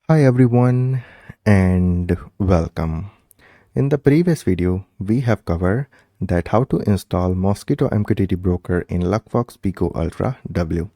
Hi everyone and welcome. In the previous video, we have covered that how to install Mosquitto MQTT broker in Luckfox Pico Ultra W.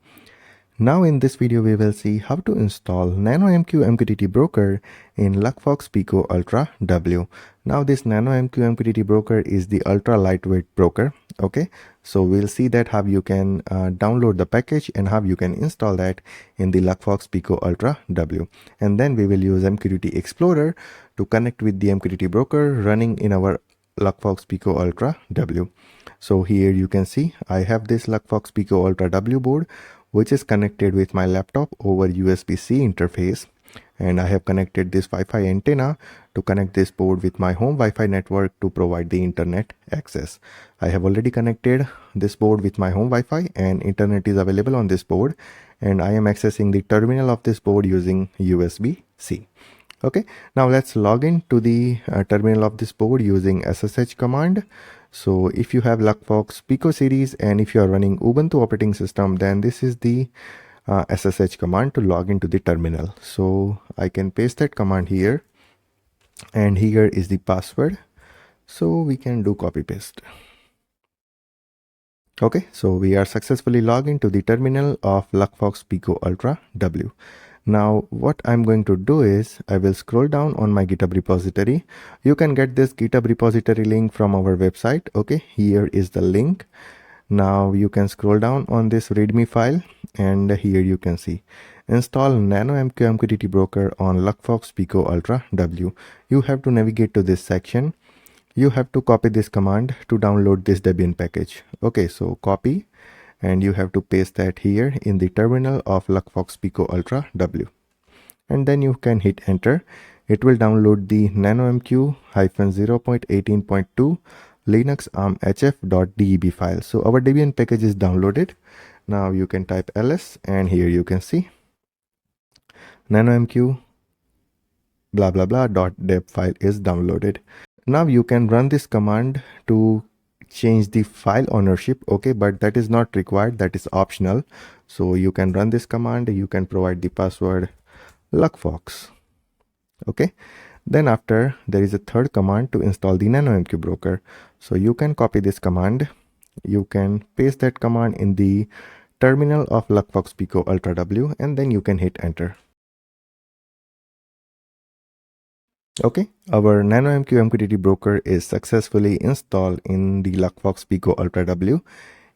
Now in this video, we will see how to install NanoMQ MQTT broker in Luckfox Pico Ultra W. Now this NanoMQ MQTT broker is the ultra lightweight broker. Okay, so we'll see that how you can download the package and how you can install that in the Luckfox Pico Ultra W. And then we will use MQTT Explorer to connect with the MQTT broker running in our Luckfox Pico Ultra W. So here you can see I have this Luckfox Pico Ultra W board which is connected with my laptop over USB-C interface, and I have connected this Wi-Fi antenna to connect this board with my home Wi-Fi network to provide the internet access. I have already connected this board with my home Wi-Fi and internet is available on this board, and I am accessing the terminal of this board using USB-C. Okay, now let's log in to the terminal of this board using SSH command. So if you have Luckfox Pico series and if you are running Ubuntu operating system, then this is the SSH command to log into the terminal. So I can paste that command here, and here is the password. So we can do copy paste. Okay, so we are successfully logged into the terminal of Luckfox Pico Ultra W. Now what I'm going to do is I will scroll down on my GitHub repository. You can get this GitHub repository link from our website. Okay, here is the link. Now you can scroll down on this readme file, and here you can see install NanoMQ MQTT broker on Luckfox Pico Ultra W. You have to navigate to this section. You have to copy this command to download this Debian package. Okay, so copy, and you have to paste that here in the terminal of Luckfox Pico Ultra W, and then you can hit enter. It will download the nanomq-0.18.2 Linux ARM hf.deb file. So our Debian package is downloaded. Now you can type ls, and here you can see nanomq blah blah blah .deb file is downloaded. Now you can run this command to change the file ownership. Okay, but that is not required, that is optional. So you can run this command, you can provide the password Luckfox. Okay, then after there is a third command to install the NanoMQ broker. So you can copy this command, you can paste that command in the terminal of Luckfox Pico Ultra W, and then you can hit enter. Okay, our NanoMQ MQTT broker is successfully installed in the Luckfox Pico Ultra W.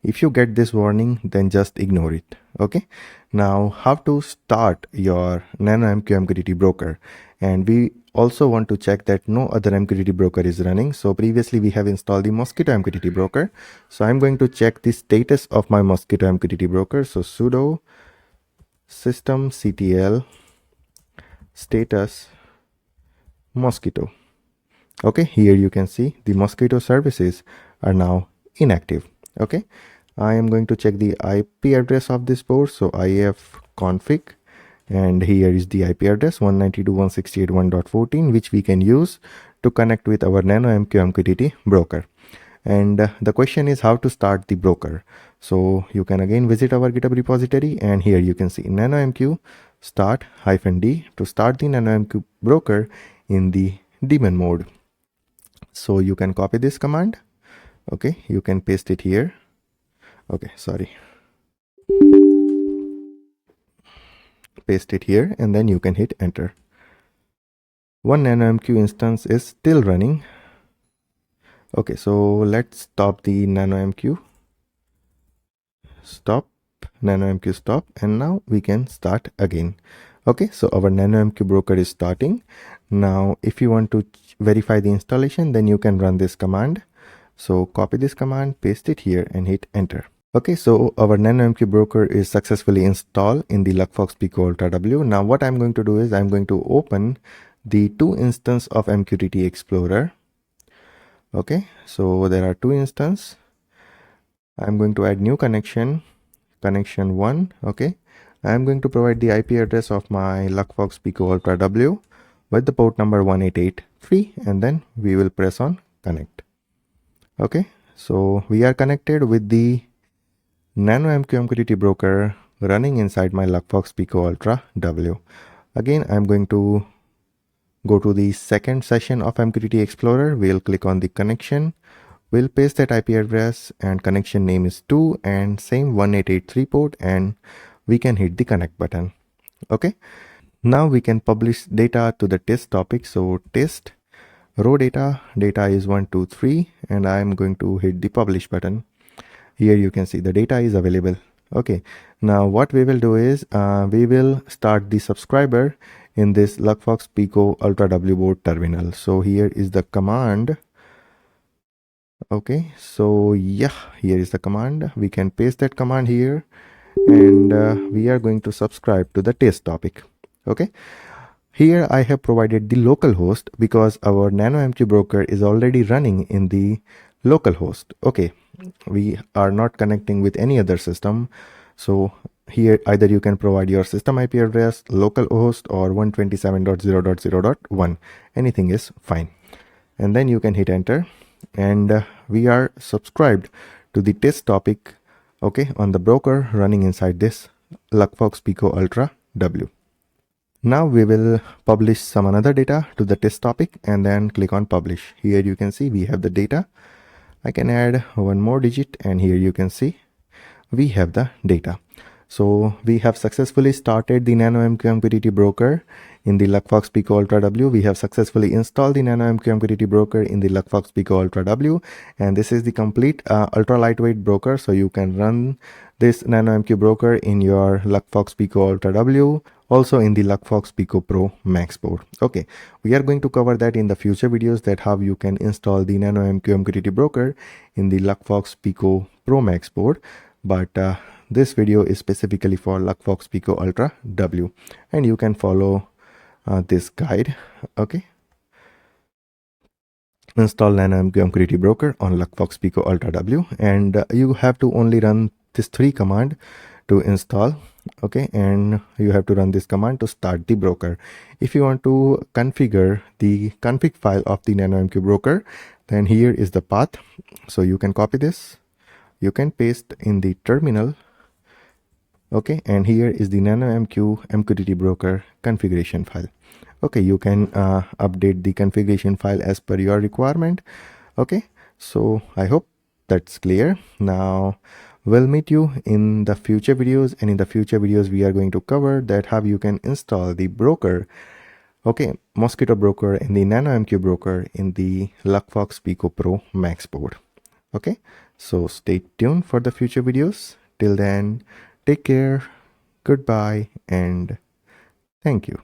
If you get this warning, then just ignore it. Okay, now how to start your NanoMQ MQTT broker, and we also want to check that no other MQTT broker is running. So previously we have installed the Mosquitto MQTT broker. So I'm going to check the status of my Mosquitto MQTT broker. So sudo systemctl status Mosquitto. Okay, here you can see the Mosquitto services are now inactive. Okay, I am going to check the IP address of this port. So ifconfig, and here is the IP address 192.168.1.14, which we can use to connect with our NanoMQ MQTT broker. And the question is how to start the broker. So you can again visit our GitHub repository, and here you can see NanoMQ start -d to start the NanoMQ broker in the daemon mode. So you can copy this command. Okay, you can paste it here. Okay, sorry. Paste it here, and then you can hit enter. One NanoMQ instance is still running. Okay, so let's stop the NanoMQ. Stop, NanoMQ stop, and now we can start again. Okay, so our NanoMQ broker is starting. Now if you want to verify the installation, then you can run this command. So copy this command, paste it here, and hit enter. Okay, so our NanoMQ broker is successfully installed in the Luckfox Pico Ultra W. Now what I'm going to do is I'm going to open the two instances of MQTT Explorer. Okay, so there are two instances. I'm going to add new connection 1. Okay, I'm going to provide the IP address of my Luckfox Pico Ultra W with the port number 1883, and then we will press on connect. Okay, so we are connected with the NanoMQ MQTT broker running inside my Luckfox Pico Ultra W. Again, I'm going to go to the second session of MQTT Explorer. We'll click on the connection. We'll paste that IP address and connection name is 2 and same 1883 port, and we can hit the connect button. Okay. Now we can publish data to the test topic. So test row data is 1, 2, 3, and I'm going to hit the publish button. Here you can see the data is available. Okay, now what we will do is we will start the subscriber in this Luckfox Pico Ultra W board terminal. So here is the command. Okay, so yeah, here is the command. We can paste that command here, and we are going to subscribe to the test topic. Okay, here I have provided the local host because our NanoMQ broker is already running in the local host. Okay, we are not connecting with any other system. So here either you can provide your system IP address, local host, or 127.0.0.1. Anything is fine. And then you can hit enter, and we are subscribed to the test topic, okay, on the broker running inside this Luckfox Pico Ultra W. Now we will publish some another data to the test topic and then click on publish. Here you can see we have the data. I can add one more digit, and here you can see we have the data. So we have successfully started the NanoMQ MQTT broker in the Luckfox Pico Ultra W. We have successfully installed the NanoMQ MQTT broker in the Luckfox Pico Ultra W, and this is the complete ultra lightweight broker. So you can run this NanoMQ broker in your Luckfox Pico Ultra W, also in the Luckfox Pico Pro Max board. Okay, we are going to cover that in the future videos, that how you can install the NanoMQ MQTT broker in the Luckfox Pico Pro Max board. But this video is specifically for Luckfox Pico Ultra W, and you can follow this guide. Okay, install NanoMQ MQTT broker on Luckfox Pico Ultra W, and you have to only run this 3 command to install. Okay, and you have to run this command to start the broker. If you want to configure the config file of the NanoMQ broker, then here is the path. So you can copy this, you can paste in the terminal. Okay, and here is the NanoMQ MQTT broker configuration file. Okay, you can update the configuration file as per your requirement. Okay, so I hope that's clear. Now we'll meet you in the future videos, and in the future videos we are going to cover that how you can install the broker, okay, Mosquitto broker and the NanoMQ broker in the Luckfox Pico Pro Max board. Okay, so stay tuned for the future videos. Till then, take care, goodbye, and thank you.